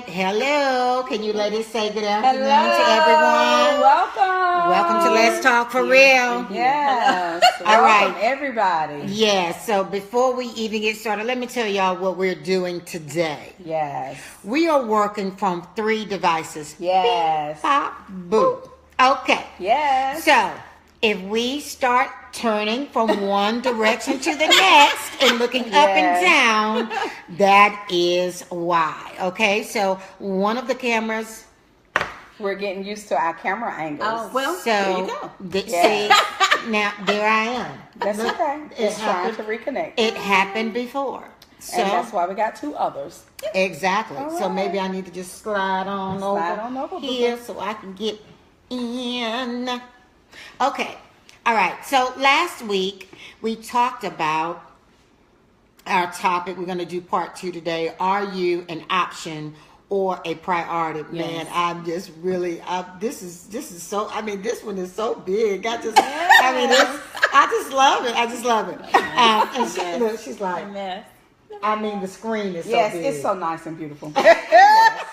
Hello. Can you ladies say good afternoon Hello. to everyone? Welcome. Welcome to Let's Talk for Real. Yes. All Welcome, right. everybody. Yes. So before we even get started, let me tell y'all what we're doing today. Yes. We are working from 3 devices. Yes. Beep, pop, boop. Okay. Yes. So if we start turning from one direction to the next and looking up and down, that is why. Okay. So one of the cameras. We're getting used to our camera angles. Oh, well, So, there you go. See, now there I am. That's Look, okay. It's trying to happened, reconnect. it happened before. So, And that's why we got 2 others. exactly. All So right. maybe I need to just slide on over here so I can get in. Okay. All right. So last week we talked about our topic. We're going to do part 2 today. Are you an option or a priority? Man, I'm just really, this is so, I mean, this one is so big. I just love it. I just love it. And she, look, she's like, I mean, the screen is so Yes, big. it's so nice and beautiful. Yes.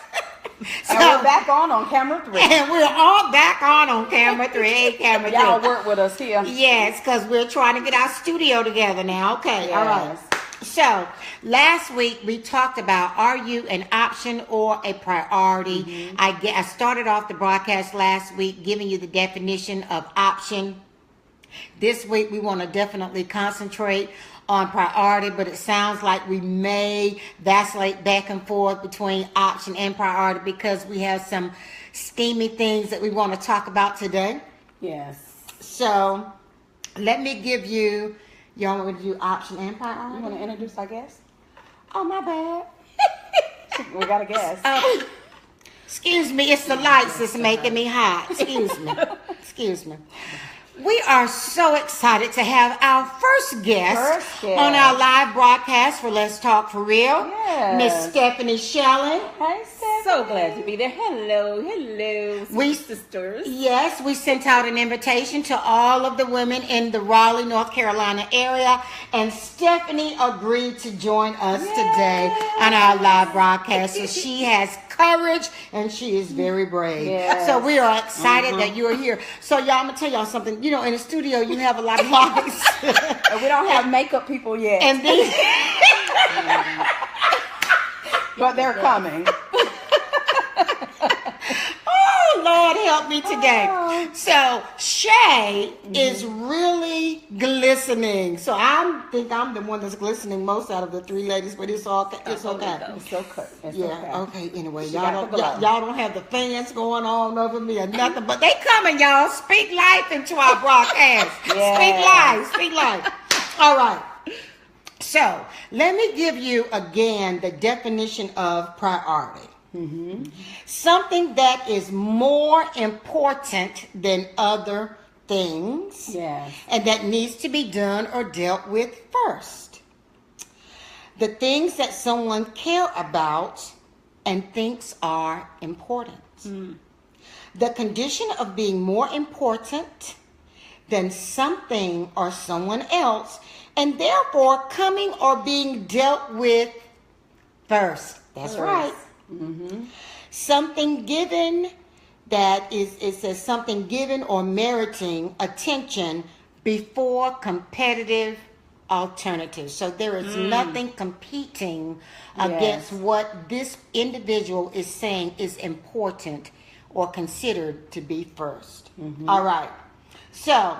And we're back on camera 3. And we're all back on camera 3, camera 3. Y'all work with us here. Yes, because we're trying to get our studio together now. Okay, all right. Yes. So last week we talked about, are you an option or a priority? Mm-hmm. I started off the broadcast last week giving you the definition of option. This week we want to definitely concentrate on priority, but it sounds like we may vacillate back and forth between option and priority because we have some steamy things that we want to talk about today. Yes. So let me give you, y'all want to do option and priority? You want to introduce our guest? Oh, my bad. We got a guest. Excuse me, it's the lights that's making me hot. Excuse me. We are so excited to have our first guest on our live broadcast for Let's Talk for Real. Yes. Miss Stephanie Shelling. Hey, Stephanie. So glad to be there. Hello, We- sisters. Yes, we sent out an invitation to all of the women in the Raleigh, North Carolina area, and Stephanie agreed to join us today on our live broadcast. So she has courage and she is very brave. Yes. So we are excited that you are here. So y'all, I'm gonna tell y'all something. You know, in the studio you have a lot of lights. And we don't have makeup people yet, And these but they're coming. Oh, Lord, help me today. So, Shay is really glistening. So, I think I'm the one that's glistening most out of the 3 ladies, but it's okay. It's okay. It's okay. It's Yeah, okay. Anyway, She y'all got don't, the glow. y'all don't have the fans going on over me or nothing, but they coming, y'all. Speak life into our broadcast. Yes. Speak life. All right. So, let me give you again the definition of priority. Something that is more important than other things, Yes. and that needs to be done or dealt with first. The things that someone cares about and thinks are important. The condition of being more important than something or someone else, and therefore coming or being dealt with first. That's right. Something given that is, it says something given or meriting attention before competitive alternatives. So there is nothing competing against what this individual is saying is important or considered to be first. All right. So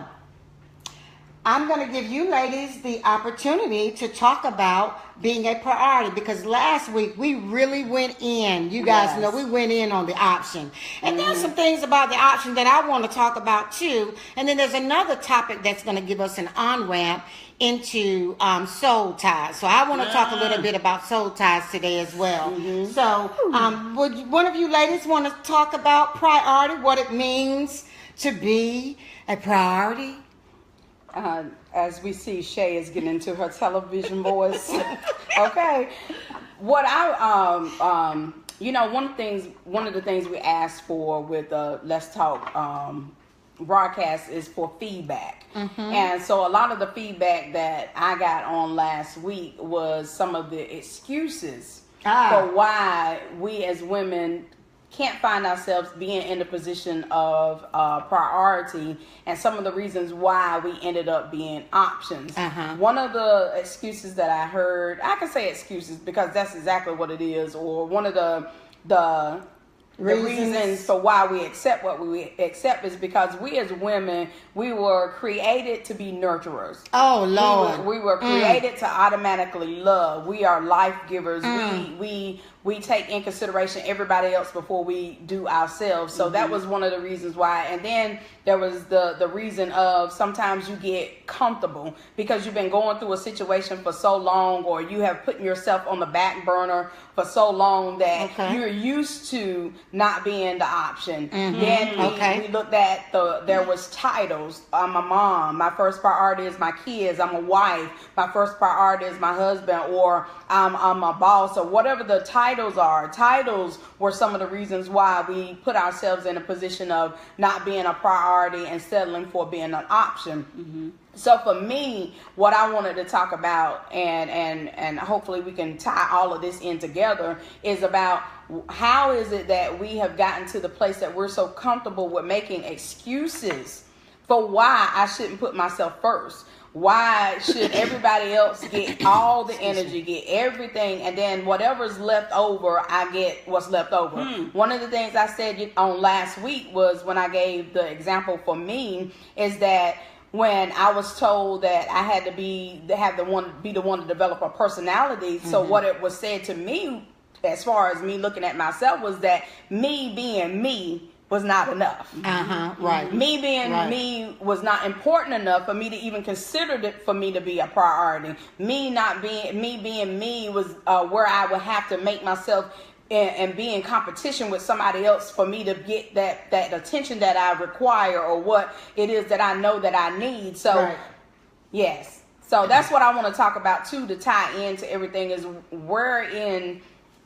I'm going to give you ladies the opportunity to talk about being a priority, because last week we really went in. You guys know we went in on the option. And there's some things about the option that I want to talk about too. And then there's another topic that's going to give us an on-ramp into soul ties. So I want to talk a little bit about soul ties today as well. So would one of you ladies want to talk about priority, what it means to be a priority? As we see, Shay is getting into her television voice. Okay. What I one of the things we asked for with Let's Talk broadcast is for feedback. And so a lot of the feedback that I got on last week was some of the excuses for why we as women can't find ourselves being in the position of priority, and some of the reasons why we ended up being options. One of the excuses that I heard, I can say excuses because that's exactly what it is, or one of the reasons for why we accept what we accept is because we as women, we were created to be nurturers. Oh, Lord. We were created to automatically love. We are life givers. We take in consideration everybody else before we do ourselves. So that was one of the reasons why. And then there was the reason of sometimes you get comfortable because you've been going through a situation for so long, or you have put yourself on the back burner for so long that you're used to not being the option. Then we looked at there was titles. I'm a mom. My first priority is my kids. I'm a wife. My first priority is my husband, or I'm a boss, or whatever the titles are. Titles were some of the reasons why we put ourselves in a position of not being a priority and settling for being an option. So for me, what I wanted to talk about, and hopefully we can tie all of this in together, is about how is it that we have gotten to the place that we're so comfortable with making excuses for why I shouldn't put myself first. Why should everybody else get all the energy, get everything, and then whatever's left over, I get what's left over? One of the things I said on last week was when I gave the example for me is that when I was told that I had to be the one to develop a personality. So what it was said to me, as far as me looking at myself, was that me being me was not enough. Right. Me being me was not important enough for me to even consider it for me to be a priority. Me being me was where I would have to make myself and be in competition with somebody else for me to get that attention that I require, or what it is that I know that I need. So yes. So that's what I want to talk about too, to tie into everything, is we're in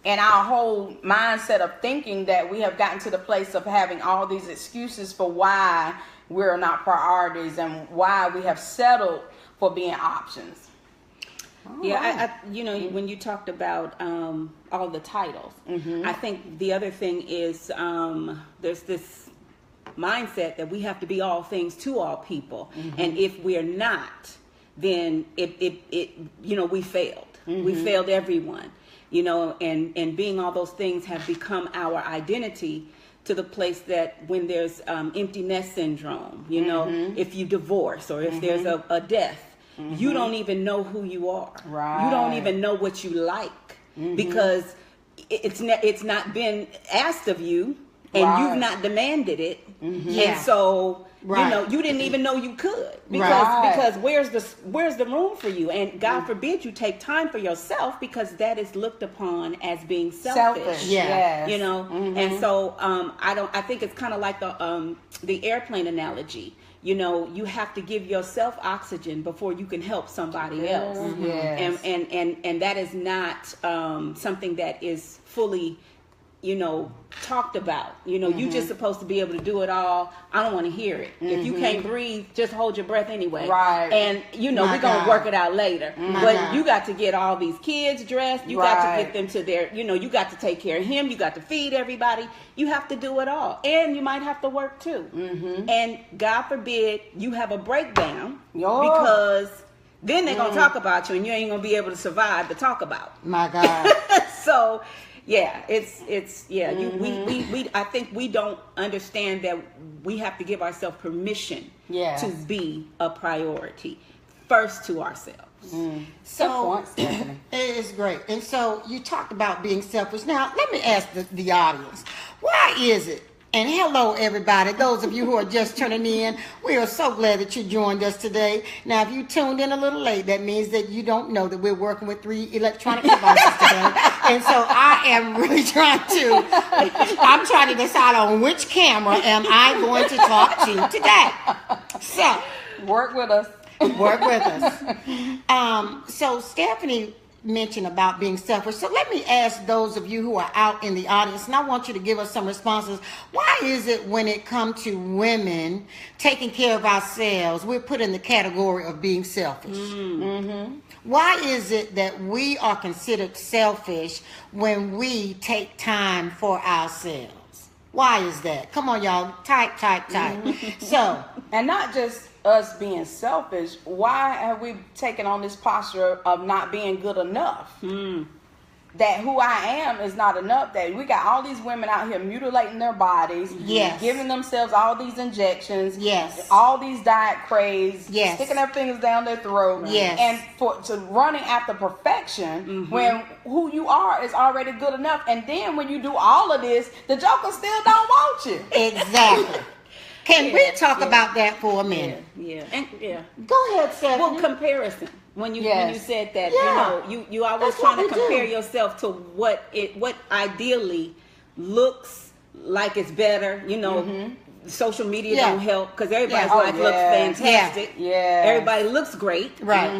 our whole mindset of thinking that we have gotten to the place of having all these excuses for why we're not priorities and why we have settled for being options. I when you talked about all the titles, I think the other thing is there's this mindset that we have to be all things to all people, and if we're not, then we failed. We failed everyone. And being all those things have become our identity, to the place that when there's empty nest syndrome, if you divorce, or if there's a death, you don't even know who you are. Right. You don't even know what you like, because it's not been asked of you, and you've not demanded it. And so you didn't even know you could, because where's the room for you? And God forbid you take time for yourself, because that is looked upon as being selfish. And so I think it's kind of like the airplane analogy. You have to give yourself oxygen before you can help somebody else. And that is not something that is fully talked about. You just supposed to be able to do it all. I don't want to hear it. If you can't breathe, just hold your breath anyway. Right. And we're going to work it out later. But you got to get all these kids dressed. You got to get them to their, you got to take care of him. You got to feed everybody. You have to do it all. And you might have to work too. And God forbid you have a breakdown, because then they're going to talk about you, and you ain't going to be able to survive to talk about. My God. So yeah, we I think we don't understand that we have to give ourselves permission to be a priority first to ourselves. So it is great. And so you talked about being selfish. Now let me ask the audience, why is it? And hello, everybody. Those of you who are just turning in, we are so glad that you joined us today. Now, if you tuned in a little late, that means that you don't know that we're working with 3 electronic devices today. And so I am really trying to decide on which camera am I going to talk to today. So, work with us. Work with us. So, Stephanie, mentioned about being selfish. So let me ask those of you who are out in the audience, and I want you to give us some responses. Why is it when it comes to women taking care of ourselves, we're put in the category of being selfish? Why is it that we are considered selfish when we take time for ourselves? Why is that? Come on, y'all. Type. So, And not just us being selfish, why have we taken on this posture of not being good enough? That who I am is not enough. That we got all these women out here mutilating their bodies, Yes. giving themselves all these injections, Yes. all these diet craze, Yes. sticking their fingers down their throat, Yes. and to running after perfection when who you are is already good enough. And then when you do all of this, the joker still don't want you. exactly. Can we talk about that for a minute? Yeah. And yeah. Go ahead, Stephanie. Well, comparison. When you Yes. said that, Yeah. you always That's trying what to we compare do. yourself to what ideally looks like it's better. Social media Yeah. don't help because everybody's Yeah. life Oh, looks yeah. fantastic. Yeah. Everybody looks great. Right.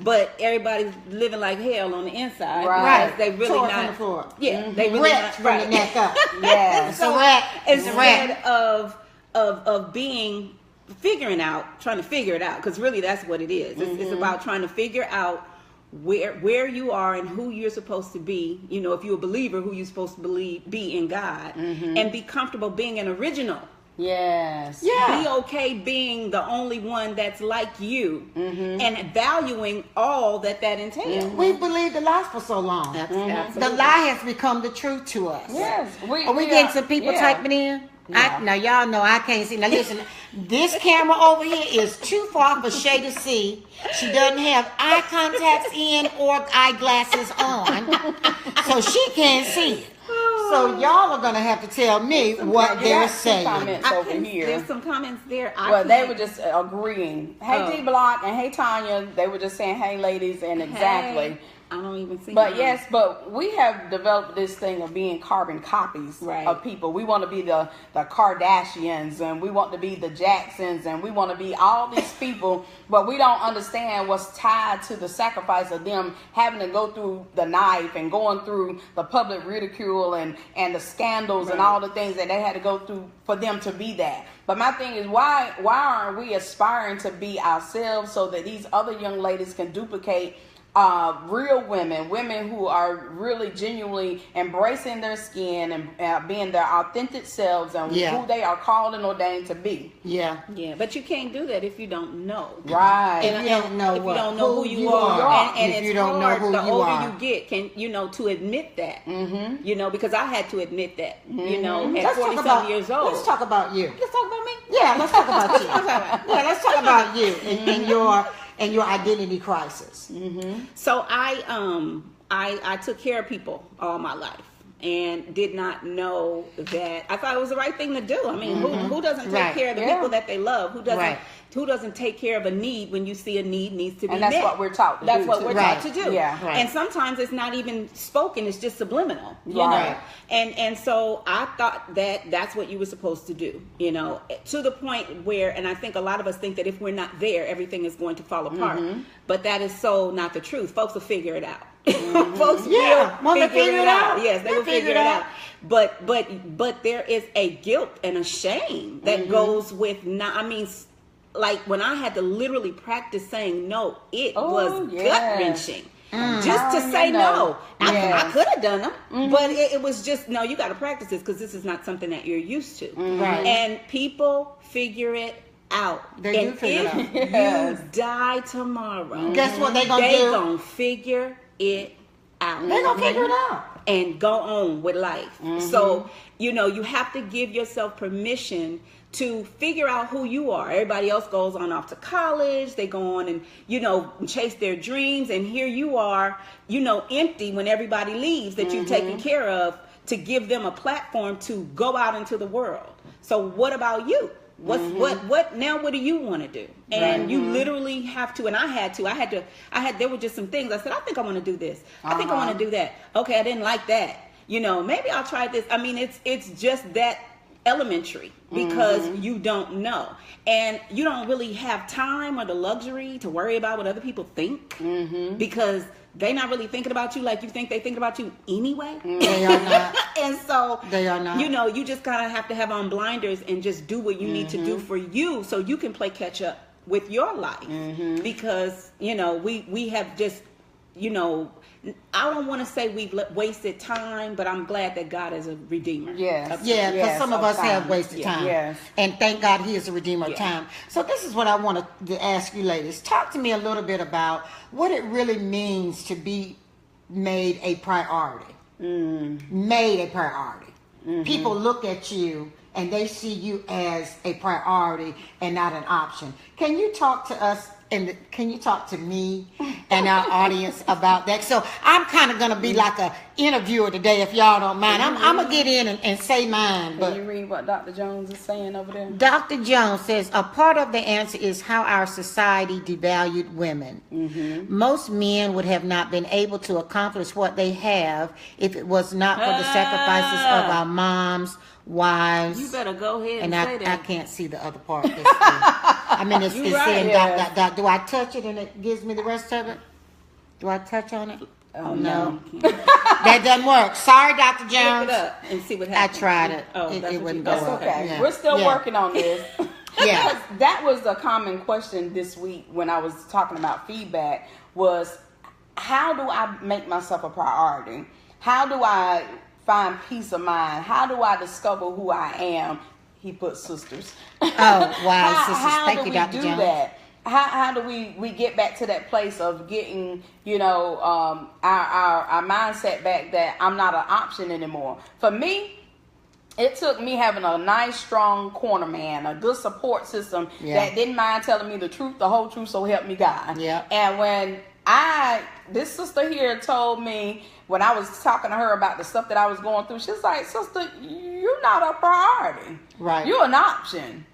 But everybody's living like hell on the inside. Right. Because they really Torn not. from the floor. Yeah. They really Wrecked not. from Right. the neck up. Yeah. It's a wrap. It's a Instead wrap. of being trying to figure it out, because really that's what it is. It's about trying to figure out where you are and who you're supposed to be. If you're a believer, who you're supposed to be in God, and be comfortable being an original. Yes. Yeah. Be okay being the only one that's like you, and valuing all that entails. We've believed the lie for so long. Absolutely. The lie has become the truth to us. Yes. Are we getting some people typing in? Yeah. Now y'all know I can't see. Now listen, this camera over here is too far for Shay to see. She doesn't have eye contacts in or eyeglasses on, so she can't see it. So y'all are gonna have to tell me what You they're got two saying. comments over here. There's some comments there. Well, they were just agreeing. Hey, Oh. D Block and hey, Tanya. They were just saying, hey, ladies, and exactly. Hey, I don't even see. But mine. yes, but we have developed this thing of being carbon copies Right. of people. We want to be the Kardashians, and we want to be the Jacksons, and we want to be all these people, but we don't understand what's tied to the sacrifice of them having to go through the knife and going through the public ridicule and the scandals and all the things that they had to go through for them to be that. But my thing is, why aren't we aspiring to be ourselves so that these other young ladies can duplicate real women who are really genuinely embracing their skin and being their authentic selves and Yeah. who they are called and ordained to be. Yeah. Yeah, but you can't do that if you don't know. Right. If you don't know if what- you don't know who you are. are, and If it's you don't know hard who the you older are. you get, to admit that. Because I had to admit that. At Let's talk 40 about some years old. Let's talk about you. Let's talk about me. Yeah, let's talk about you. Yeah, let's talk about you and your identity crisis. So I took care of people all my life and did not know that. I thought it was the right thing to do. I mean, who doesn't take Right. care of the Yeah. people that they love? Who doesn't? Right. Who doesn't take care of a need when you see a need needs to be And that's met? what we're taught to That's do, what too. we're Right. taught to do. Yeah. Right. And sometimes it's not even spoken; it's just subliminal. You Right. know. And so I thought that that's what you were supposed to do. To the point where, and I think a lot of us think that if we're not there, everything is going to fall apart. But that is so not the truth. Folks will figure it out. Folks Yeah, will when they figure it out. Yes, they They'll will figure it out. But there is a guilt and a shame that goes with not. I mean, like when I had to literally practice saying no, it was yes. gut wrenching. Just to Oh, say no. no. Yes. I could have done them, but it was just no. You got to practice this because this is not something that you're used to. Right. And people figure it out. They do and figure it if out. Yes. you die tomorrow, Guess what they gonna they do? gonna figure it out. They're gonna figure it out. And go on with life. So, you have to give yourself permission to figure out who you are. Everybody else goes on off to college. They go on and, chase their dreams. And here you are, empty when everybody leaves that you've taken care of to give them a platform to go out into the world. So what about you? What do you want to do? And you literally have to, and I had there were just some things I said, I think I want to do this. I think I want to do that. Okay, I didn't like that. Maybe I'll try this. I mean, it's just that elementary because you don't know. And you don't really have time or the luxury to worry about what other people think because they're not really thinking about you like you think they think about you anyway. They are not. And so, They are not. you know, you just kind of have to have on blinders and just do what you need to do for you so you can play catch up with your life. Because, you know, we have just, you know, I don't want to say we've wasted time, but I'm glad that God is a redeemer. Yes. Yeah, because Yes, some of of us have time. wasted Yeah. time. Yes. And thank God he is a redeemer of Yeah. time. So this is what I wanted to ask you ladies. Talk to me a little bit about what it really means to be made a priority. Made a priority. People look at you and they see you as a priority and not an option. Can you talk to us and can you talk to me and our audience about that? So I'm kind of going to be like a interviewer today, if y'all don't mind. I'm going to get in and say mine. But Can you read what Dr. Jones is saying over there? Dr. Jones says a part of the answer is how our society devalued women. Most men would have not been able to accomplish what they have if it was not for the sacrifices of our moms, wives. You better go ahead And and say I that. can't see the other part. I mean, it's You right, saying yes. dot, dot, dot. Do I touch it and it gives me the rest of it? Do I touch on it? Oh, no. That doesn't work. Sorry, Dr. Look Jones. it up and see what I happens. tried it. Oh, It that's what wouldn't you- go That's up. okay. Yeah. We're still Yeah. working on this. Yeah. Because that was a common question this week when I was talking about feedback was, how do I make myself a priority? How do I find peace of mind? How do I discover who I am? He put sisters. Oh, wow, sisters. How Thank do you, we Dr. do Jones. that? How do we get back to that place of getting, you know, our mindset back that I'm not an option anymore? For me, it took me having a nice, strong corner man, a good support system Yeah. that didn't mind telling me the truth, the whole truth, so help me God. Yeah. And when this sister here told me, when I was talking to her about the stuff that I was going through, she's like, sister, you're not a priority. Right. You're an option.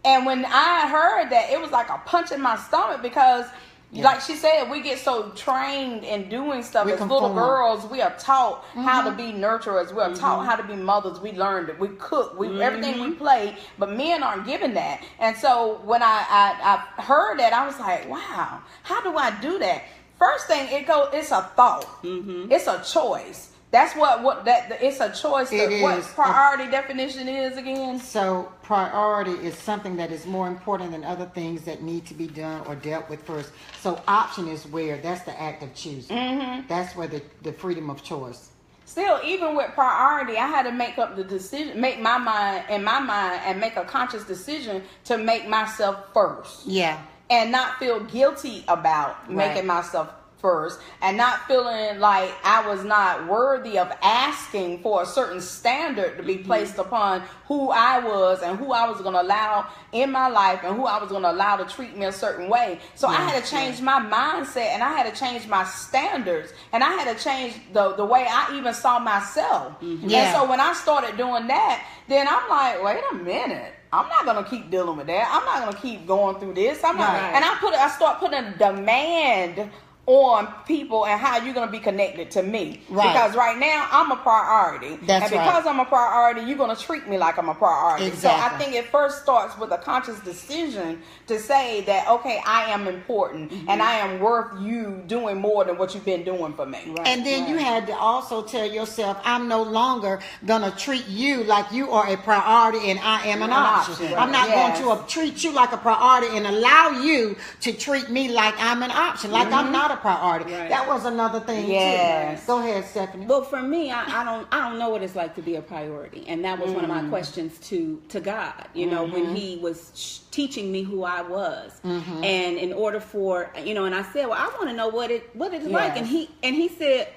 And when I heard that, it was like a punch in my stomach because, like she said, we get so trained in doing stuff. We As little conform. girls, we are taught how to be nurturers. We are taught how to be mothers. We learned it. We cook. We everything we play. But men aren't given that. And so when I heard that, I was like, wow, how do I do that? First thing, it's a thought. It's a choice. That's it's a choice. It What is. priority definition is again? So priority is something that is more important than other things that need to be done or dealt with first. So option is where that's the act of choosing. That's where the freedom of choice. Still, even with priority, I had to make up the decision, make my mind, and make a conscious decision to make myself first. Yeah. And not feel guilty about making myself first, and not feeling like I was not worthy of asking for a certain standard to be placed upon who I was and who I was going to allow in my life and who I was going to allow to treat me a certain way. So I had to change my mindset, and I had to change my standards, and I had to change the way I even saw myself. Yeah. And so when I started doing that, then I'm like, wait a minute. I'm not gonna keep dealing with that. I'm not gonna keep going through this. I'm not, Right. and I start putting a demand on people and how you're going to be connected to me. Right. Because right now I'm a priority. That's and because right. I'm a priority, you're going to treat me like I'm a priority. So I Exactly. think it first starts with a conscious decision to say that, okay, I am important and I am worth you doing more than what you've been doing for me. Right. And then you had to also tell yourself, I'm no longer going to treat you like you are a priority and I am an option. option. I'm not Yes. going to treat you like a priority and allow you to treat me like I'm an option, like I'm not a priority. Right. That was another thing Yes. too. Go ahead, Stephanie. Well, for me, I don't know what it's like to be a priority, and that was one of my questions to God. You know, when He was teaching me who I was, and in order for and I said, well, I want to know what it is like, and he said,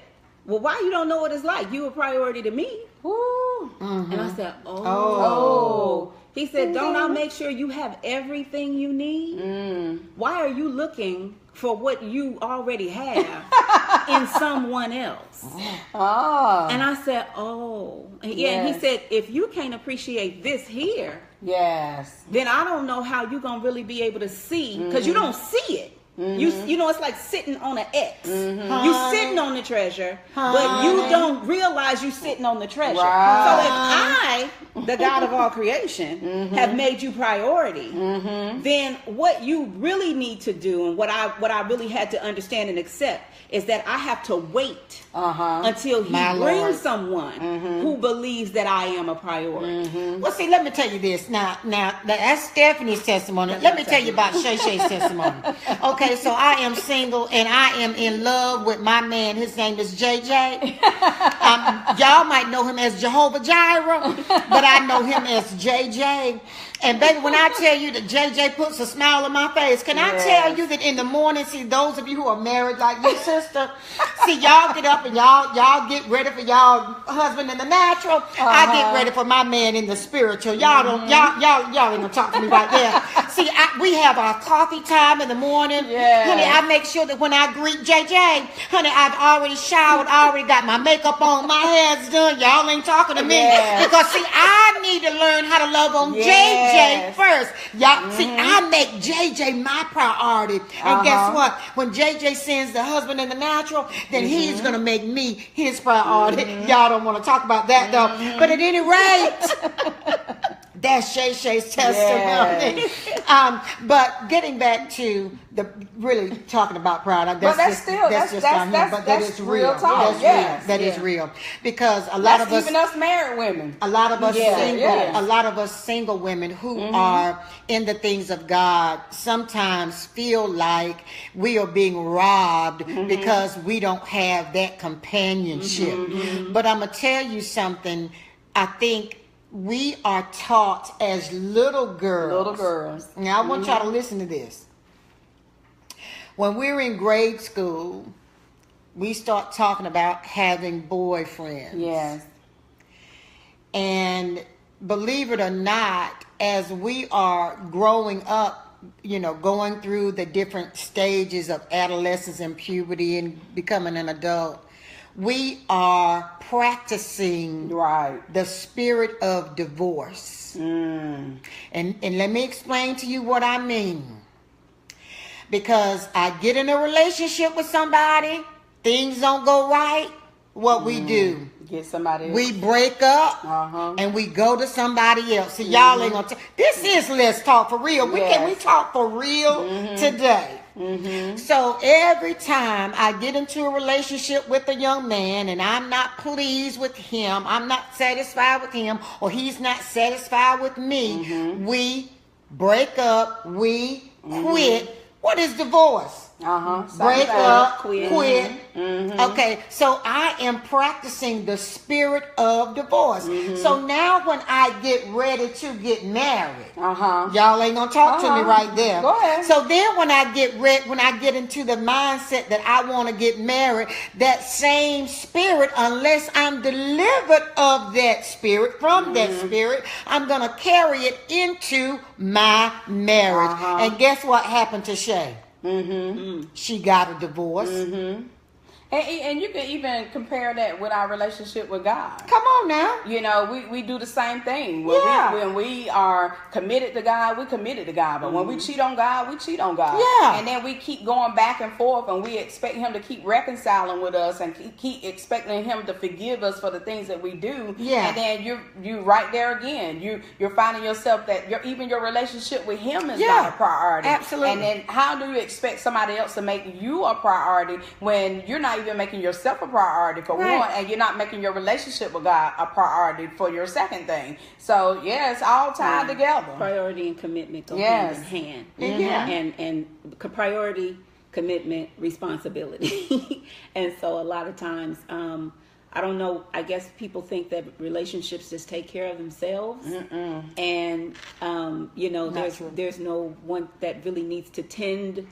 well, why you don't know what it's like? You a priority to me. Woo. And I said, Oh. He said, don't I make sure you have everything you need? Why are you looking for what you already have in someone else? Oh. And I said, oh. And yeah, and he Yes. said, if you can't appreciate this here, Yes. then I don't know how you're going to really be able to see, because you don't see it. You know, it's like sitting on an X. You sitting on the treasure, but you don't realize you sitting on the treasure. Right. So if I, the God of all creation, have made you priority, then what you really need to do, and what I really had to understand and accept, is that I have to wait until he My brings Lord. someone who believes that I am a priority. Well, see, let me tell you this. Now, that's Stephanie's testimony. Let me tell you about Shay Shay's testimony. Okay, so I am single and I am in love with my man. His name is JJ. Y'all might know him as Jehovah Jireh, but I know him as JJ. And baby, when I tell you that JJ puts a smile on my face, can I tell you that in the morning, see, those of you who are married like your sister, see, y'all get up and y'all get ready for y'all husband in the natural. I get ready for my man in the spiritual. Y'all don't, y'all ain't gonna talk to me right there. See, we have our coffee time in the morning. Honey, I make sure that when I greet JJ, honey, I've already showered, I already got my makeup on, my hair's done. Y'all ain't talking to me. Because see, I need to learn how to love on JJ first. Y'all see, I make JJ my priority. And guess what? When JJ sends the husband in the natural, then he's gonna make me his priority. Y'all don't want to talk about that though. But at any rate, that's Shay Shay's testimony. But getting back to the really talking about pride, that's real talk. That is real. Because a lot of us, even us married women, a lot of us single women who are in the things of God sometimes feel like we are being robbed because we don't have that companionship. But I'm gonna tell you something. I think we are taught as little girls. Now I want y'all to listen to this. When we were in grade school, we start talking about having boyfriends. Yes. And believe it or not, as we are growing up, you know, going through the different stages of adolescence and puberty and becoming an adult, we are practicing the spirit of divorce. And let me explain to you what I mean. Because I get in a relationship with somebody, things don't go right, what we do? Get somebody else. We break up and we go to somebody else. See, y'all ain't gonna this is Let's Talk for Real. Can we talk for real today? So every time I get into a relationship with a young man and I'm not pleased with him, I'm not satisfied with him, or he's not satisfied with me, we break up, we quit. What is divorce? Break up, quit. Okay, so I am practicing the spirit of divorce. So now when I get ready to get married, y'all ain't gonna talk to me right there. Go ahead. So then when I get into the mindset that I want to get married, that same spirit, unless I'm delivered of that spirit, from that spirit, I'm gonna carry it into my marriage. And guess what happened to Shay? She got a divorce. And you can even compare that with our relationship with God. Come on now. You know, we do the same thing. When we are committed to God, we're committed to God. But when we cheat on God, we cheat on God. Yeah. And then we keep going back and forth, and we expect him to keep reconciling with us and keep expecting him to forgive us for the things that we do. Yeah. And then you're right there again. You're finding yourself that even your relationship with him is not a priority. Absolutely. And then how do you expect somebody else to make you a priority when you're not even making yourself a priority for one, and you're not making your relationship with God a priority for your second thing? So it's all tied together. Priority and commitment go hand in hand. And priority, commitment, responsibility. And so a lot of times, I don't know, I guess people think that relationships just take care of themselves. And you know, there's no one that really needs to tend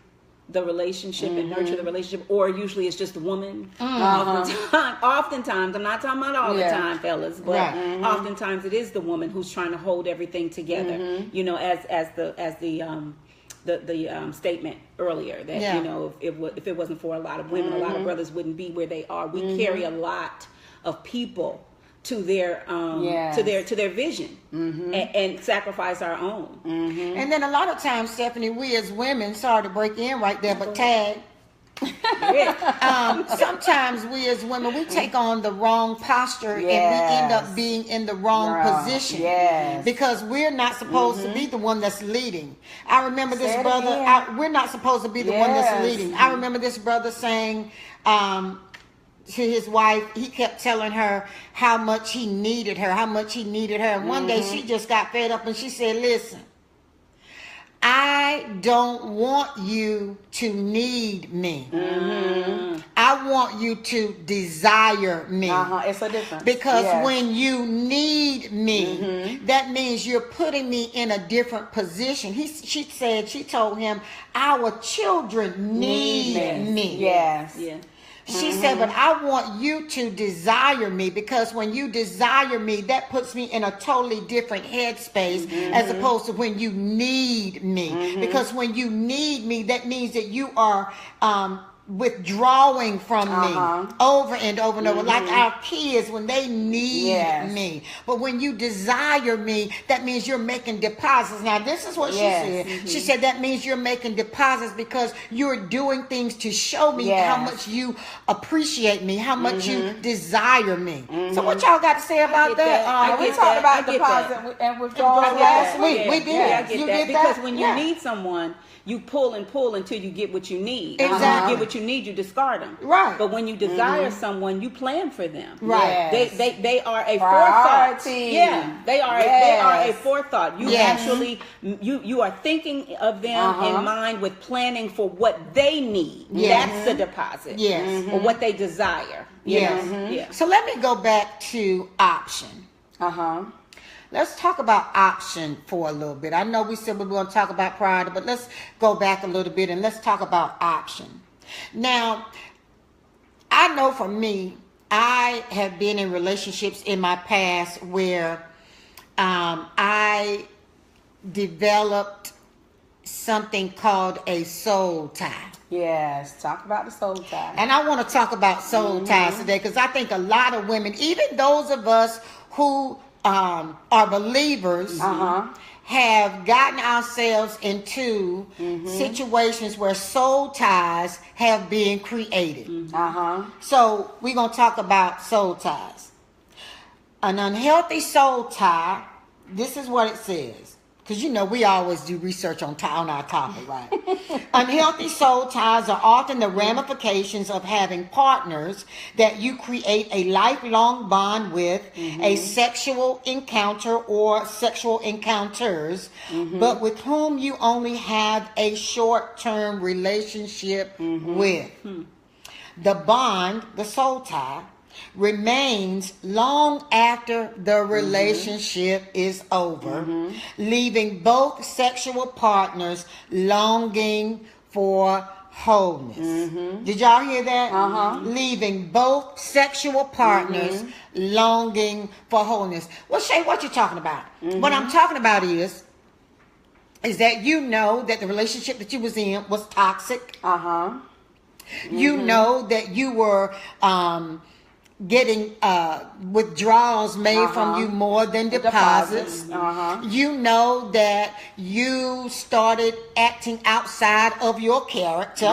the relationship and nurture the relationship, or usually it's just the woman. Oftentimes, I'm not talking about all the time, fellas, but oftentimes it is the woman who's trying to hold everything together. You know, as the statement earlier that you know, if it wasn't for a lot of women, a lot of brothers wouldn't be where they are. We carry a lot of people to their to their vision and sacrifice our own. And then a lot of times, Stephanie, we as women, sorry to break in right there, but tag. Sometimes we as women, we take on the wrong posture and we end up being in the wrong position because we're not supposed to be the one that's leading. I remember this brother, we're not supposed to be the one that's leading. I remember this brother saying to his wife, he kept telling her how much he needed her, and one day she just got fed up and she said, listen, I don't want you to need me. I want you to desire me. It's a difference. Because when you need me, that means you're putting me in a different position. She told him, our children need me. Yes. Yeah. She said, but I want you to desire me, because when you desire me, that puts me in a totally different headspace as opposed to when you need me. Because when you need me, that means that you are withdrawing from me over and over and over, like our kids when they need me. But when you desire me, that means you're making deposits. Now, this is what she said. She said that means you're making deposits because you're doing things to show me how much you appreciate me, how much you desire me. So what y'all got to say about that? We talked about deposit and withdrawal last week. We did. Yeah, I get You that. did that? Because when you need someone, you pull and pull until you get what you need. Exactly. When you get what you need, you discard them. Right. But when you desire someone, you plan for them. Right. They are a Priority. forethought. Yeah. They are a forethought. You actually you are thinking of them in mind with planning for what they need. That's the deposit. Yes. Or what they desire. You know? Yeah. So let me go back to option. Let's talk about option for a little bit. I know we said we were going to talk about priority, but let's go back a little bit and let's talk about option. Now, I know for me, I have been in relationships in my past where I developed something called a soul tie. Yes, talk about the soul tie. And I want to talk about soul ties today because I think a lot of women, even those of us who are believers, have gotten ourselves into situations where soul ties have been created. So we're going to talk about soul ties. An unhealthy soul tie, this is what it says. Because, you know, we always do research on our topic, right? Unhealthy soul ties are often the ramifications of having partners that you create a lifelong bond with, a sexual encounter or sexual encounters, but with whom you only have a short-term relationship with. The bond, the soul tie, remains long after the relationship is over, leaving both sexual partners longing for wholeness. Did y'all hear that? Leaving both sexual partners longing for wholeness. Well, Shay, what you talking about? What I'm talking about is that you know that the relationship that you was in was toxic. You know that you were getting withdrawals made from you more than deposits. You know that you started acting outside of your character.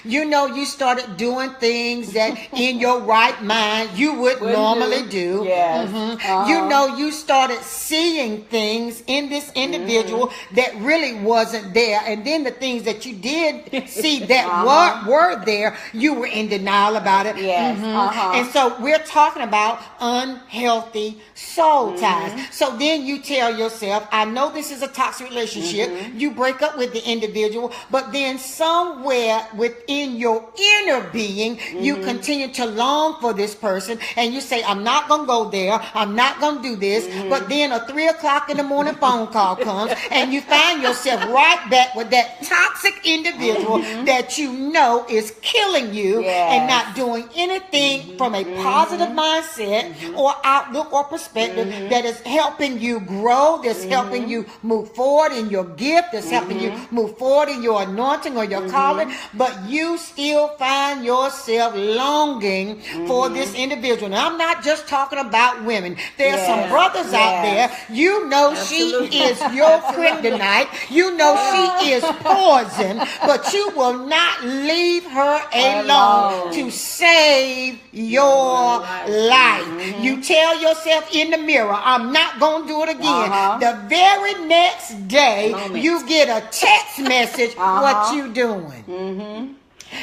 You know you started doing things that in your right mind you would normally do. You know you started seeing things in this individual that really wasn't there, and then the things that you did see that were there, you were in denial about it. And so we're talking about unhealthy soul ties. So then you tell yourself, I know this is a toxic relationship. You break up with the individual, but then somewhere within your inner being, you continue to long for this person, and you say, I'm not going to go there. I'm not going to do this. But then a 3 o'clock in the morning phone call comes, and you find yourself right back with that toxic individual that you know is killing you and not doing anything from a a positive mindset or outlook or perspective that is helping you grow, that's helping you move forward in your gift, that's helping you move forward in your anointing or your calling, but you still find yourself longing for this individual. And I'm not just talking about women. There's some brothers out there. You know she is your kryptonite. You know she is poison, but you will not leave her alone to save your life. You tell yourself in the mirror, I'm not going to do it again. The very next day, you get a text message, what you doing?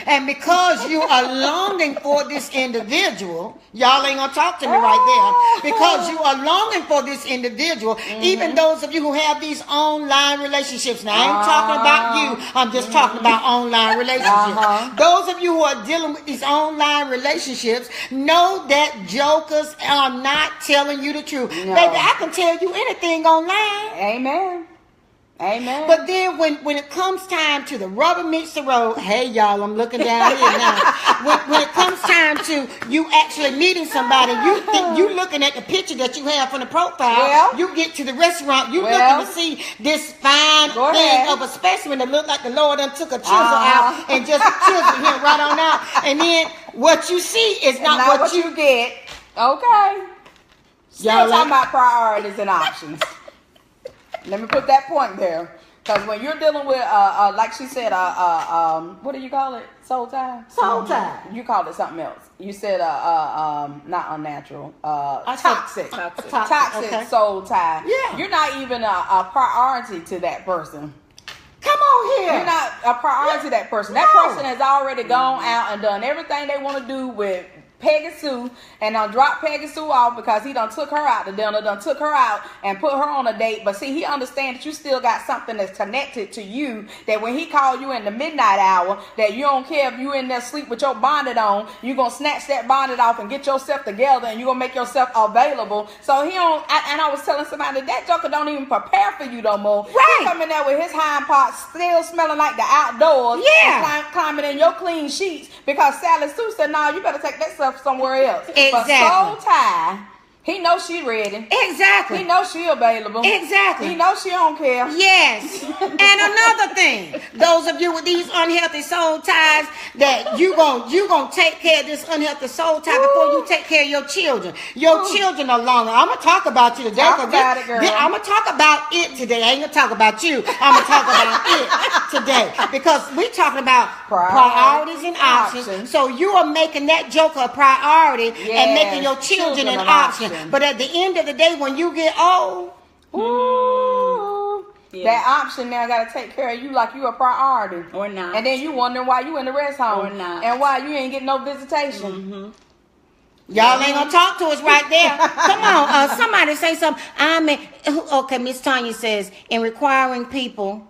And because you are longing for this individual, y'all ain't gonna talk to me right there. Because you are longing for this individual, even those of you who have these online relationships. Now, I ain't talking about you. I'm just talking about online relationships. Those of you who are dealing with these online relationships, know that jokers are not telling you the truth. Baby, I can tell you anything online. Amen. Amen. But then when it comes time to the rubber meets the road, hey y'all, I'm looking down here now. When it comes time to you actually meeting somebody, you looking at the picture that you have from the profile, you get to the restaurant, you looking to see this fine thing of a specimen that look like the Lord done took a chisel out and just chiseled him right on out. And then what you see is not what you get. Okay. Still talking about priorities and options. Let me put that point there, because when you're dealing with, like she said, what do you call it? Soul tie. Soul tie. You called it something else. You said, not unnatural. Toxic. Okay. Soul tie. Yeah. You're not even a priority to that person. Come on here. You're not a priority to that person. That person has already gone out and done everything they want to do with Peggy Sue, and dropped Peggy Sue off because he done took her out to dinner, done took her out and put her on a date. But see, he understands that you still got something that's connected to you, that when he called you in the midnight hour, that you don't care if you in there sleep with your bonnet on, you going to snatch that bonnet off and get yourself together, and you going to make yourself available. So he don't, and I was telling somebody that joker don't even prepare for you no more. Right. He coming there with his hind parts still smelling like the outdoors. Yeah. Climbing in your clean sheets because Sally Sue said, nah, you better take that stuff somewhere else. Exactly. But Soul Tie, he knows she ready. Exactly. He knows she available. Exactly. He knows she don't care. Yes. And another thing, those of you with these unhealthy soul ties, that you gonna take care of this unhealthy soul tie before you take care of your children. Your children are longer. I'm gonna talk about you today. Talk about it, girl. I'm gonna talk about it today. I ain't gonna talk about you. I'm gonna talk about it today because we talking about priorities and options. So you are making that joker a priority and making your children an option. But at the end of the day, when you get old, that option now got to take care of you like you a priority. Or not. And then you wondering why you in the rest home. Or not. And why you ain't getting no visitation. y'all ain't gonna talk to us right there. Come on, somebody say something. Okay, Miss Tanya says, in requiring people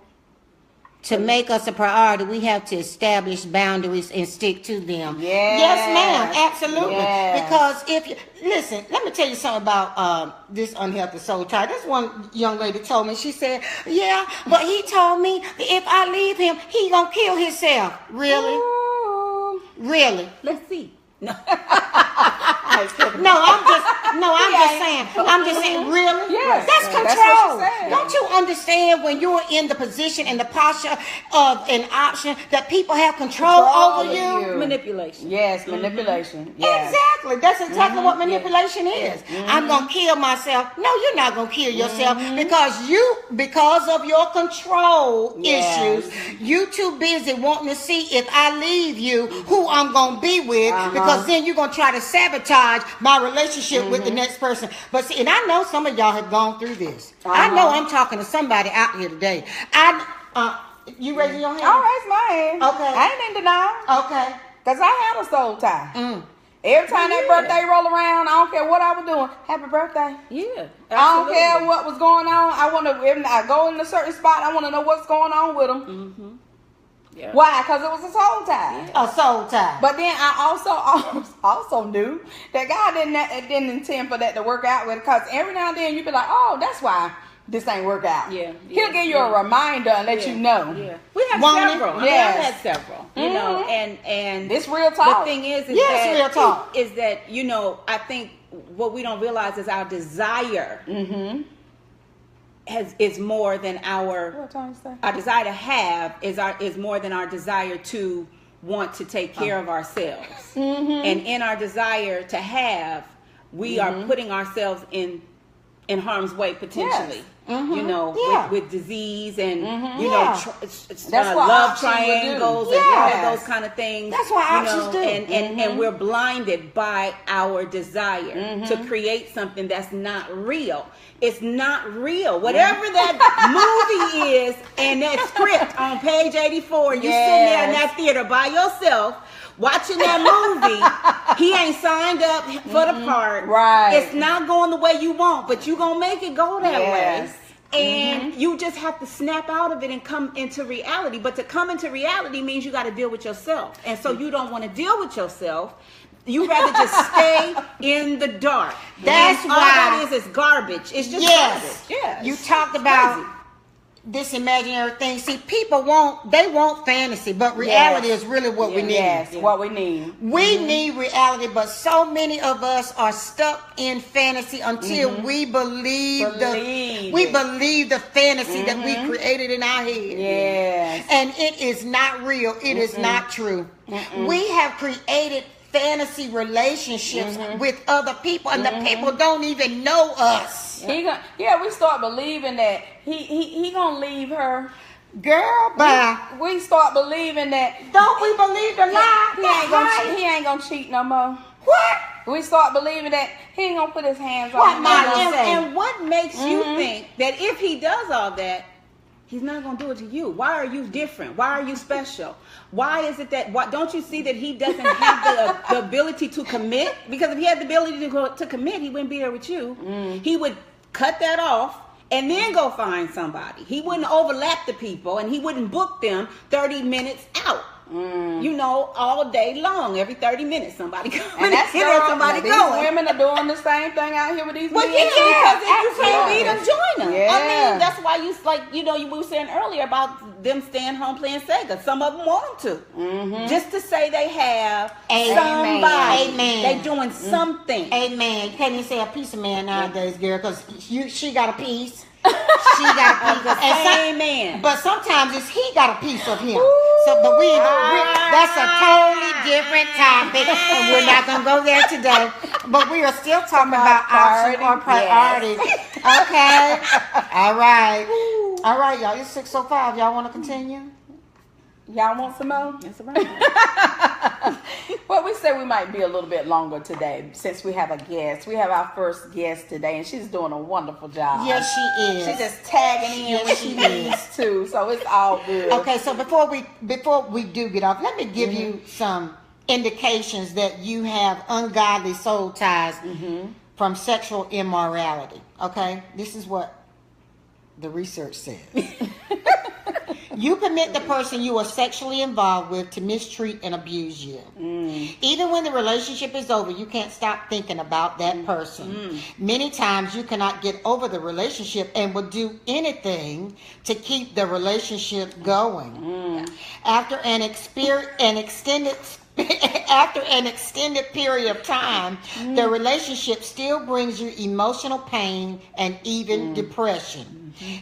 to make us a priority, we have to establish boundaries and stick to them. Yes, ma'am, absolutely. Yes. Because if you listen, let me tell you something about this unhealthy soul tie. This one young lady told me. She said, "Yeah, but he told me that if I leave him, he gonna kill himself." Really? Ooh. Really? Let's see. No. I'm just saying, really? Yes. That's That's what control. she said. Don't you understand when you're in the position and the posture of an option that people have control over you? Manipulation. Yes, manipulation. Yes. Exactly. That's exactly what manipulation is. I'm gonna kill myself. No, you're not gonna kill yourself because of your control issues. You too busy wanting to see if I leave you who I'm gonna be with, because then you're gonna try to sabotage my relationship with the next person. But see, and I know some of y'all have gone through this. I know I'm talking to somebody out here today. You raising your hand? I'll raise my hand. Okay. I ain't in denial. Okay. Because I had a soul tie. Every time that birthday roll around, I don't care what I was doing. Happy birthday. Yeah. I don't care what was going on. I want to, if I go in a certain spot, I want to know what's going on with them. Yeah. Why? Because it was a soul tie. A soul tie. But then I also knew that God didn't intend for that to work out with. Because every now and then you be like, oh, that's why this ain't work out. Yeah, He'll yeah, give you a reminder and let you know. Yeah, we have Won't it? several. I mean, Yes. I've had several. You know, and It's real talk. The thing is Yeah, it's that real talk. is that I think what we don't realize is our desire is more than What time you say? our desire to have is more than our desire to want to take care of ourselves. And in our desire to have, we are putting ourselves in harm's way potentially. You know, Yeah. with disease and you Yeah. know That's what love options would do. triangles and Yes. all of those kind of things. That's what you options know, do. And we're blinded by our desire to create something that's not real. It's not real. Whatever that movie is and that script on page 84, you sitting there in that theater by yourself watching that movie, he ain't signed up for the part. Right. It's not going the way you want, but you gonna make it go that Yes. way. And you just have to snap out of it and come into reality. But to come into reality means you got to deal with yourself. And so you don't want to deal with yourself. You rather just stay in the dark. That's and all why- that is garbage. It's just Yes. garbage. Yeah. You talked about this imaginary thing. See, people want fantasy, but reality Yes. is really what we need. Yes, what we need. We need reality, but so many of us are stuck in fantasy until we believe the fantasy that we created in our head. Yes. And it is not real. It is not true. We have created fantasy relationships with other people, and the people don't even know us. We start believing that he gonna leave her. Girl, bye. We start believing that Don't we believe the lie? he ain't gonna cheat no more. What? We start believing that he ain't gonna put his hands What on my her. gonna say? And what makes you think that if he does all that, he's not going to do it to you? Why are you different? Why are you special? Why is it that, don't you see that he doesn't have the ability to commit? Because if he had the ability to commit, he wouldn't be there with you. He would cut that off and then go find somebody. He wouldn't overlap the people and he wouldn't book them 30 minutes out. You know, all day long, every 30 minutes, somebody coming. And that's somebody these going. women are doing the same thing out here with these Well, men. yeah, because if you can't beat them, join them. Yeah. I mean, that's why we were saying earlier about them staying home playing Sega. Some of them want them to. Just to say they have Amen. somebody. Amen. They doing something. Amen. You can't even say a piece of man nowadays, girl, because she got a piece. She got a piece. Same man. But sometimes it's he got a piece of him. But that's a totally different topic, and we're not gonna go there today. But we are still talking about options or priorities. Okay. All right, y'all. It's 6:05. Y'all want to continue? Y'all want some more? That's right. Well, we said we might be a little bit longer today since we have a guest. We have our first guest today, and she's doing a wonderful job. Yes, she is. She's just tagging in Yes, when she she needs to, so it's all good. Okay, so before we do get off, let me give you some indications that you have ungodly soul ties from sexual immorality. Okay, this is what the research says. You permit the person you are sexually involved with to mistreat and abuse you. Even when the relationship is over, you can't stop thinking about that person. Many times you cannot get over the relationship and will do anything to keep the relationship going. After an extended period of time, the relationship still brings you emotional pain and even depression.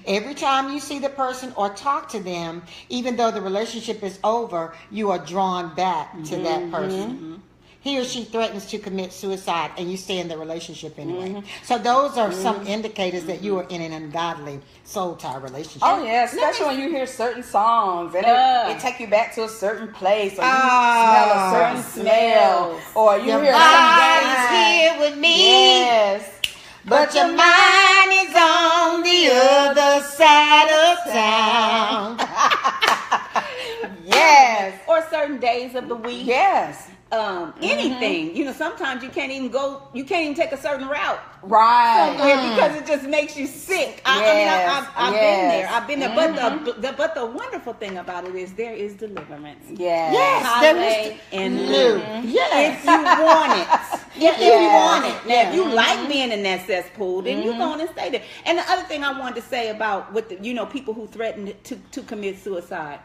Every time you see the person or talk to them, even though the relationship is over, you are drawn back to that person. He or she threatens to commit suicide and you stay in the relationship anyway. So those are some indicators that you are in an ungodly soul tie relationship. Oh yeah, especially when you hear certain songs and it take you back to a certain place, or you smell a certain smell, or you Your hear body's something. here with me, Yes. but your mind is on the other side of town. Yes. Or certain days of the week. Yes. anything. You know, sometimes you can't even take a certain route. Right. Somewhere because it just makes you sick. I've been there. But the wonderful thing about it is there is deliverance. Yes, Highway and loop. Yes. If you want it. If you want it. Now, if you Mm-hmm. like being in that cesspool, then you go on and stay there. And the other thing I wanted to say about people who threaten to commit suicide,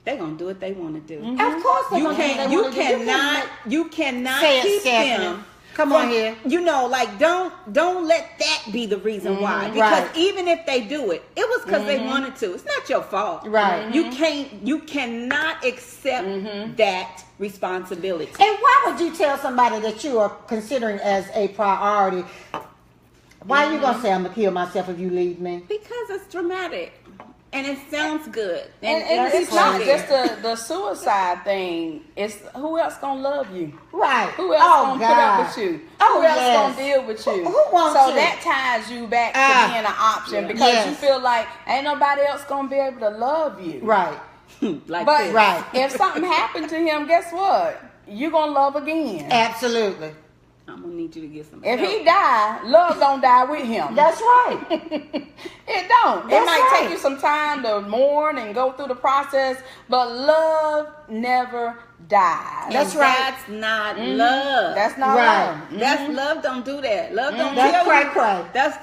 they're gonna do what they want to do. Of course, they're gonna do what they wanna do. You cannot Say it, keep Stephanie. them. Come on here. You know, like don't let that be the reason why. Because right. even if they do it, it was because they wanted to. It's not your fault. Right. You cannot accept that responsibility. And why would you tell somebody that you are considering as a priority? Why are you gonna say I'm gonna kill myself if you leave me? Because it's dramatic. And it sounds good. And it's not just the suicide thing. It's who else gonna love you? Right. Who else gonna put up with you? Oh, Who else yes. gonna deal with you? Who wants so you? that ties you back to being an option because Yes. you feel like ain't nobody else gonna be able to love you. Right. Like But this. Right. if something happened to him, guess what? You're gonna love again. Absolutely. I'm gonna need you to get some If help. he die, love don't die with him. That's right. It don't. It That's might right. take you some time to mourn and go through the process, but love never dies. That's And right. That's not love. That's not Right. love. That's love. Don't do that. Love don't That's tell cray you. cray. That's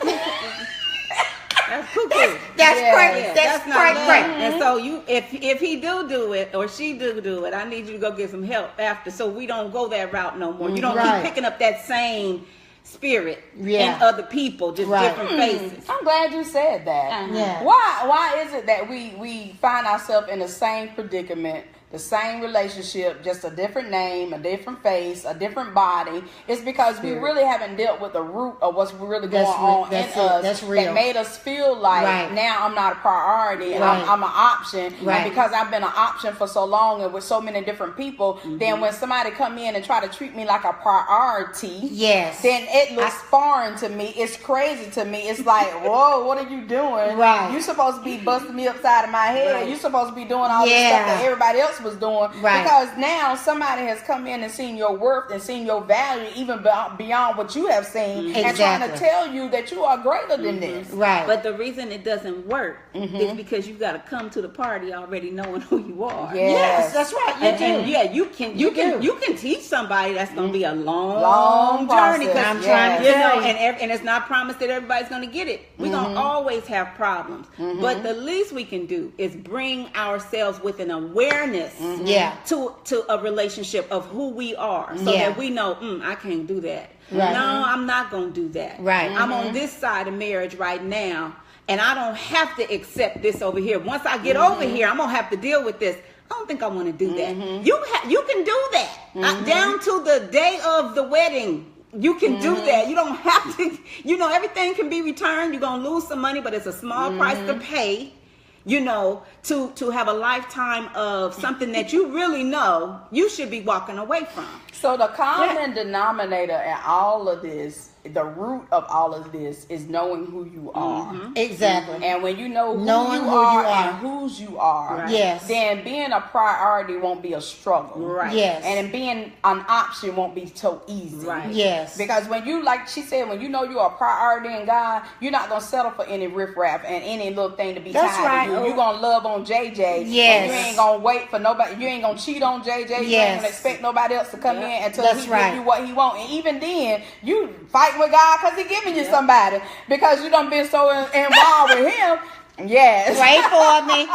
cuckoo. That's Yeah, cray. Yeah, That's not cray love. cray. And so if he do it or she do it, I need you to go get some help after, so we don't go that route no more. You don't Right. keep picking up that same spirit Yeah. in other people, just Right. different faces. I'm glad you said that. Yeah. Why is it that we find ourselves in the same predicament, the same relationship, just a different name, a different face, a different body? It's because we really haven't dealt with the root of what's really going on in That's it. us That's real. that made us feel like Right. now I'm not a priority and Right. I'm an option. Right. And because I've been an option for so long and with so many different people, then when somebody come in and try to treat me like a priority, Yes. then it looks foreign to me. It's crazy to me. It's like, whoa, what are you doing? Right. You supposed to be busting me upside of my head. Right. You supposed to be doing all this Yeah. stuff that everybody else was doing. Right. Because now somebody has come in and seen your worth and seen your value even beyond what you have seen and trying to Exactly. tell you that you are greater than this. Right. But the reason it doesn't work is because you got to come to the party already knowing who you are. Yeah. yes, that's right. You do. And yeah, you do. can teach somebody that's going to be a long Long journey. 'Cause, process, I'm trying to you tell know, you. and it's not promised that everybody's going to get it. We're going to always have problems. But the least we can do is bring ourselves with an awareness Yeah. to a relationship of who we are, so Yeah. that we know, I can't do that. Right. No, I'm not going to do that. Right. I'm on this side of marriage right now, and I don't have to accept this over here. Once I get over here, I'm gonna have to deal with this. I don't think I want to do that. You can do that down to the day of the wedding. You can do that. You don't have to. You know, everything can be returned. You're gonna lose some money, but it's a small price to pay. You know, to have a lifetime of something that you really know you should be walking away from. So the common denominator in all of this, the root of all of this, is knowing who you are. Exactly. And when you know who Knowing you who are you are. and whose you are, Right. Yes. then being a priority won't be a struggle. Right. Yes. And being an option won't be so easy. Right. Yes. Because when you, like she said, when you know you're a priority in God, you're not going to settle for any riffraff and any little thing to be That's tied right. to you. You're going to love on JJ. Yes. And you ain't going to wait for nobody. You ain't going to cheat on JJ. You ain't Yes. going to expect nobody else to come in until That's he right. give you what he want. And even then, you fight with God because he giving you somebody. Because you done been so involved with him. Yes. Pray for me.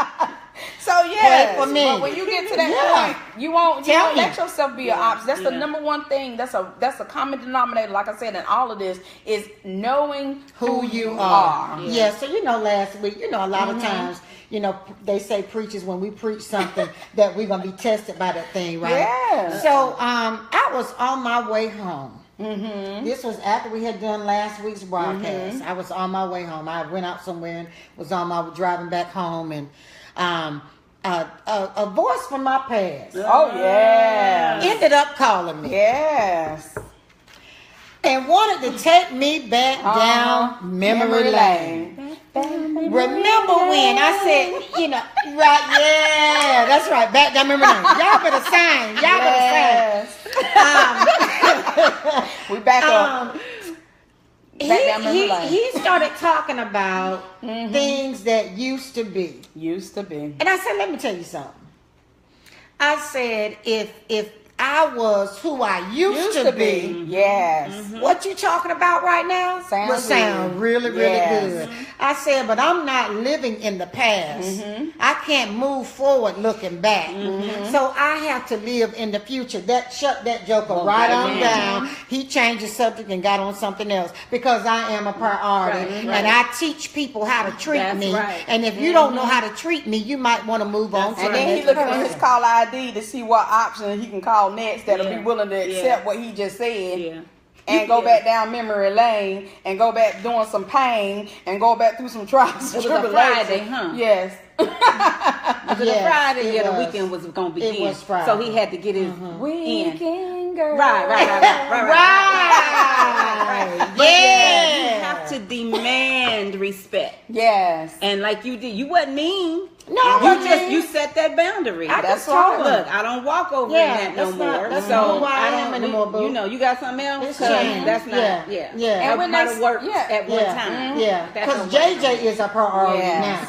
So yes, Pray for me. but when you get to that Yeah. point, you won't Tell me. let yourself be an option. That's the number one thing. That's a common denominator. Like I said, in all of this is knowing Who you are. Yeah. So last week, a lot of times, they say preachers, when we preach something that we're gonna be tested by that thing, right? Yeah. So I was on my way home. This was after we had done last week's broadcast. I was on my way home. I went out somewhere and was on my driving back home, and a voice from my past Oh yeah. ended up calling me Yes. and wanted to take me back down memory lane. Remember when I said, right? Yeah, that's right. Back down memory lane. Y'all better sign. Y'all better sign. We back up. He started talking about things that used to be. Used to be. And I said, let me tell you something. I said, if I was who I used to be, yes. what you talking about right now would sound really, really good. I said, but I'm not living in the past. I can't move forward looking back. So I have to live in the future. That shut that joker right on down. He changed the subject and got on something else because I am a priority. And I teach people how to treat me. Right. And if you don't know how to treat me, you might want to move on to And the then he next looking at person. his call ID to see what option he can call next that'll be willing to accept what he just said. Yeah. And go back down memory lane and go back doing some pain and go back through some trials and It was a tribulations. Friday, huh? Yes. Was it a Yes, Friday? it Yeah, the was. weekend was going to begin. It was Friday. So he had to get his Weekend girl. Right. Right. You Yeah. have to demand respect. Yes. And like you did, you wasn't mean. No, I wasn't you mean. set that boundary. I That's just told right. him. Look, I don't walk over Yeah, in that no that's not- more. that's so not who I am don't anymore, boo. You know, you got something else. It's 'Cause changed. that's not. Yeah. Yeah. Yeah. And when might they- have worked yeah. at one Yeah, time. yeah. That Because don't work no JJ is a priority Yes. now.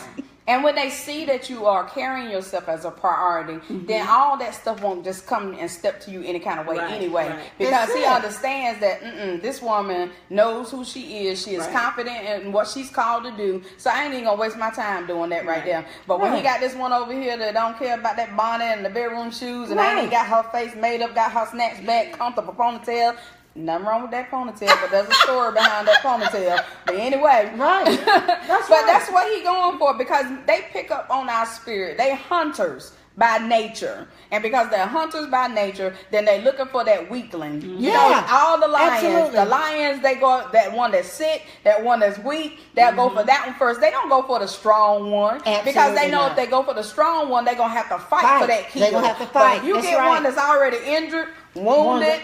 And when they see that you are carrying yourself as a priority, then all that stuff won't just come and step to you any kind of way Right, anyway. right. Because That's he it. understands that this woman knows who she is. She is Right. confident in what she's called to do. So I ain't even going to waste my time doing that right there. But when he Right. got this one over here that don't care about that bonnet and the bedroom shoes and ain't Right. even got her face made up, got her snatched back, comfortable ponytail. Nothing wrong with that ponytail, but there's a story behind that ponytail. But anyway, Right. That's but right. that's what he going for because they pick up on our spirit. They hunters by nature. And because they're hunters by nature, then they're looking for that weakling. You know, Yeah, all the lions, absolutely. the lions, they go, that one that's sick, that one that's weak, they'll go for that one first. They don't go for the strong one. Because Absolutely they know not. if they go for the strong one, they're going to have to fight Fight. for that kill. They gonna have to But fight. if you That's get right. one that's already injured, wounded,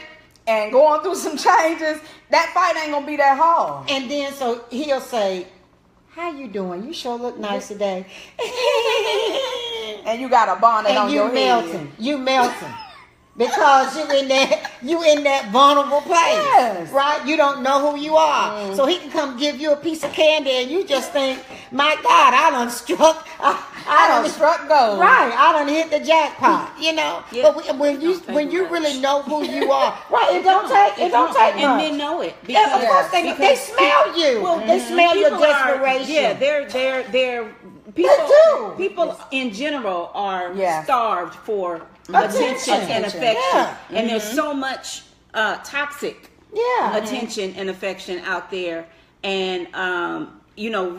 and going through some changes, that fight ain't going to be that hard. And then so he'll say, "How you doing? You sure look nice today." And you got a bonnet And on you your melting. head. You melting. Because you in that vulnerable place, Yes. right? You don't know who you are, so he can come give you a piece of candy, and you just think, "My God, I done struck, I done struck gold." right? I done hit the jackpot, you know." Yeah. But when you Don't take when you much. really know who you are, right? It don't take much. And men know it. Yeah, of course they because smell you. Well, They smell your people are- desperation. Yeah, they're people. do. People in general are Yes. starved for Attention. attention and affection, Yeah. and there's so much toxic Yeah. attention and affection out there, and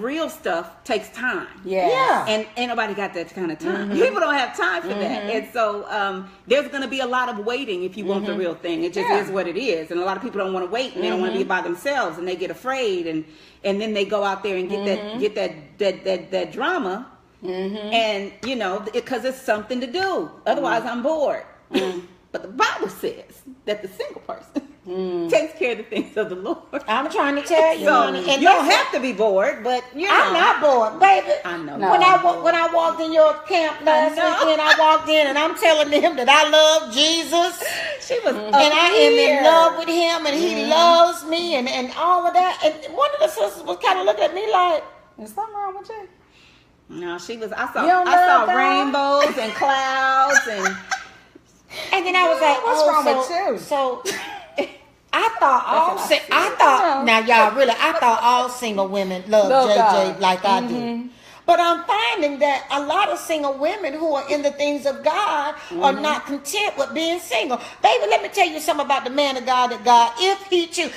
real stuff takes time. Yes. Yeah. And ain't nobody got that kind of time. People don't have time for that. And so there's going to be a lot of waiting if you want the real thing. It just is what it is. And a lot of people don't want to wait, and they don't want to be by themselves, and they get afraid, and then they go out there and get that drama. And because it's something to do. Otherwise, I'm bored. But the Bible says that the single person takes care of the things of the Lord. I'm trying to tell you, So honey. And you don't that's- have to be bored, but I'm not bored, baby. I know. No. When I walked in your camp last know. weekend, I walked in and I'm telling them that I love Jesus She was and I am in love with him and he loves me and all of that. And one of the sisters was kind of looking at me like, Is something wrong with you? No, she was. I You don't love saw God? rainbows and clouds and. and then I was like, What's oh, wrong so, with you? So I thought now y'all really, I thought all single women love JJ God. like I do. But I'm finding that a lot of single women who are in the things of God are not content with being single. Baby, let me tell you something about the man of God that God, if he choose,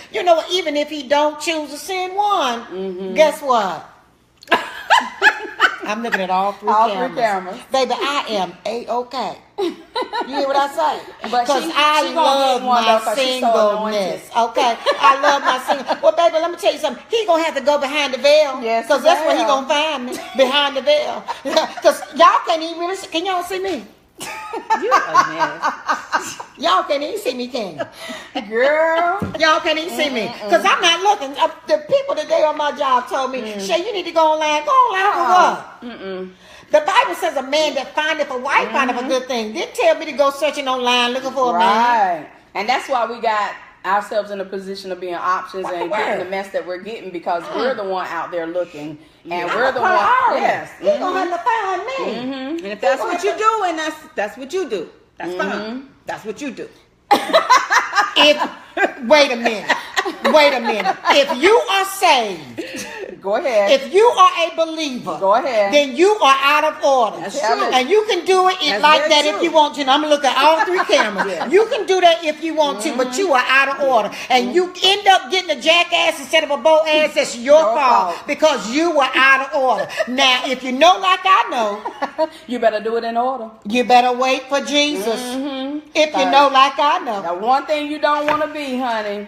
even if he don't choose to send one, guess what? I'm looking at all three cameras. Baby, I am A-okay. You hear what I say? But Because she I gonna love get one, though, my 'cause she's so anointed. singleness. Okay? I love my single. Well, baby, let me tell you something. He going to have to go behind the veil. Yes, Because that's where he ma'am. going to find me. Behind the veil. Because y'all can't even really see. Can y'all see me? You a mess. Y'all can't even see me, can you? Girl. Y'all can't even see me. Because I'm not looking. The people today on my job told me, Shay, you need to go online. Go online for what? The Bible says a man that findeth a wife findeth a good thing. Didn't tell me to go searching online looking for a man. Right. And that's why we got ourselves in a position of being options and getting the mess that we're getting, because we're the one out there looking. And we're the one. Yes. You're going to have to find me. And if that's what you do, and that's what you do, that's fine. That's what you do. Wait a minute. If you are saved, Go ahead. if you are a believer, Go ahead. then you are out of order. That's true. And you can do it That's like very that true. if you want to. And I'm going to look at all 3 cameras. You can do that if you want to, but you are out of order. And you end up getting a jackass instead of a bow ass. That's your fault because you were out of order. Now, if you know like I know, You better do it in order. you better wait for Jesus. If you know like I know. Now, one thing you don't want to be, honey,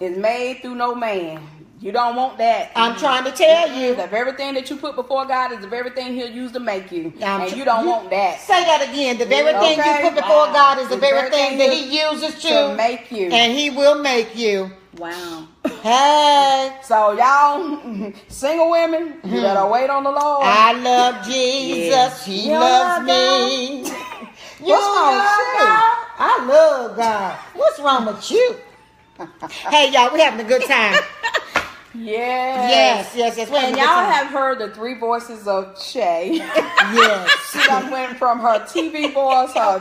is made through no man. You don't want that. I'm trying to tell you. The very thing that you put before God is the very thing He'll use to make you. I'm And tr- you don't want that. Say that again. The very thing Okay. you put before God is the The very very thing thing that He uses To make you. and He will make you. Wow. Hey, So y'all, single women, you better wait on the Lord. I love Jesus. Yeah. He You loves love me. You What's wrong, love Shay? God. I love God. What's wrong with you? Hey, y'all, we're having a good time. Yes. Yes. We're having And a good y'all time. have heard the 3 voices of Shay. Yes. She done went from her TV voice, her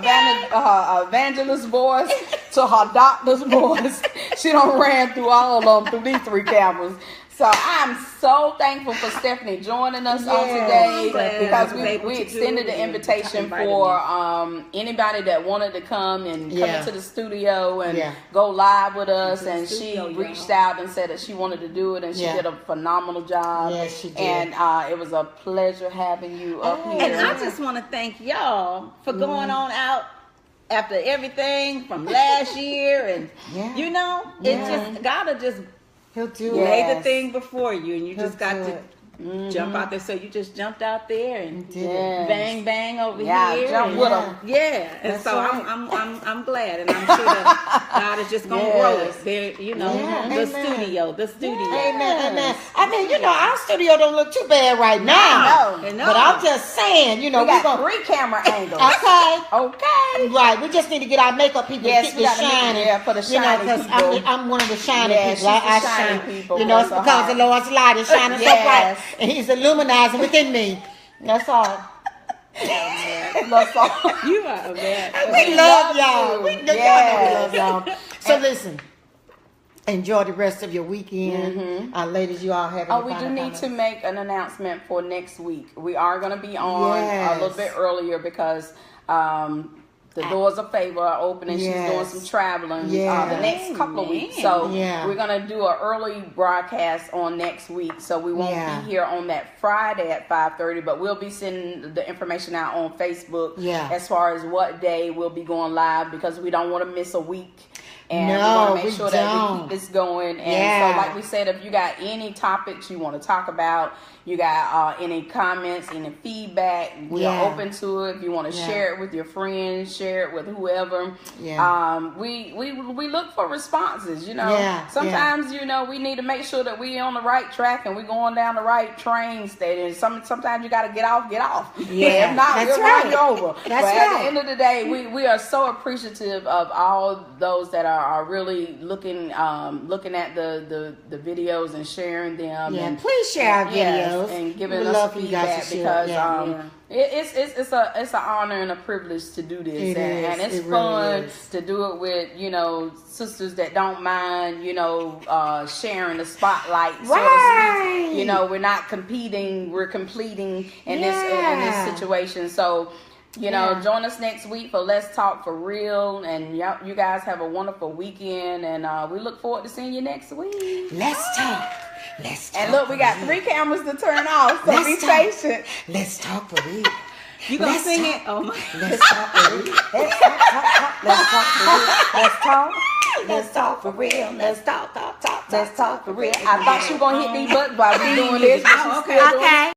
evangelist voice, to her doctor's voice. She done ran through all of them through these 3 cameras. So I'm so thankful for Stephanie joining us on today, Glad because I was able we to extended do it the and invitation invited for anybody that wanted to come and come Yeah. into the studio and Yeah. go live with us. the And studio, she y'all. reached out and said that she wanted to do it, and she Yeah. did a phenomenal job. Yes, she did. And it was a pleasure having you up Oh, here. And I just want to thank y'all for going on out after everything from last year, and Yeah. you know, it just gotta just He'll do Yeah. it. lay the Yes. thing before you, and you just He'll got do to it. jump out there. So you just jumped out there and Did it. Yes. bang bang over Yeah, here. jump and- with 'em. Yeah, and That's so right. I'm glad, and I'm sure that God is just gonna grow Yes. it. There, you know, Yeah, the amen. studio. Amen. I mean, you know, our studio don't look too bad right now. No. But I'm just saying, you know, We we're got going 3 camera angles. Okay. Okay. Right, we just need to get our makeup people Yes, to keep we the gotta make it, shining. yeah, for the you know, shiny because people. I'm one of the shiny Yeah, people. she's the I shiny shine. people, You know, it's bless her because heart. the Lord's light is shining so bright, Yes. and He's illuminizing within me. That's all. That's all. You are a man. We love love y'all. you. We, y'all know we Yes. love y'all. So listen. Enjoy the rest of your weekend. Ladies, you all have any Oh, we do final need comments? to make an announcement for next week. We are going to be on a Yes. little bit earlier because the doors of favor are open, and she's doing Yes. some traveling Yes. the next couple of weeks. Amen. So Yeah. we're going to do an early broadcast on next week. So we won't Yeah. be here on that Friday at 5:30, but we'll be sending the information out on Facebook Yeah. as far as what day we'll be going live, because we don't want to miss a week. And we No, want to make we sure that we don't. keep this going. And Yeah. so, like we said, if you got any topics you want to talk about, you got any comments, any feedback, we Yeah. are open to it. If you want to Yeah. share it with your friends, share it with whoever. Yeah. We look for responses. You know, Yeah, sometimes you know we need to make sure that we on the right track and we going down the right train state. And sometimes you got to get off. Yeah, If not, that's we'll run right. you over. That's but at right. the end of the day, we are so appreciative of all those that are really looking at the videos and sharing them. Yeah, and please share our yes, videos. and giving We'd us love for you feedback, guys to share. because Yeah. it's an honor and a privilege to do this. It is. And it's It really fun is. to do it with, you know, sisters that don't mind, you know, sharing the spotlight, so to Right. speak. You know, we're not competing, we're completing in Yeah. this situation. So, you know, Yeah. join us next week for Let's Talk for Real. And you guys have a wonderful weekend. And we look forward to seeing you next week. Let's talk. Let's talk. And look, we got 3 cameras to turn off, so Let's be talk. patient. Let's talk for real. You gonna Let's sing talk. it? Oh my! Let's talk for real. Let's talk for real. Let's talk. Let's talk for real. Let's talk. Let's talk for real. I thought you were going to hit these buttons while we doing this. but Oh, she's okay. still doing it. Okay.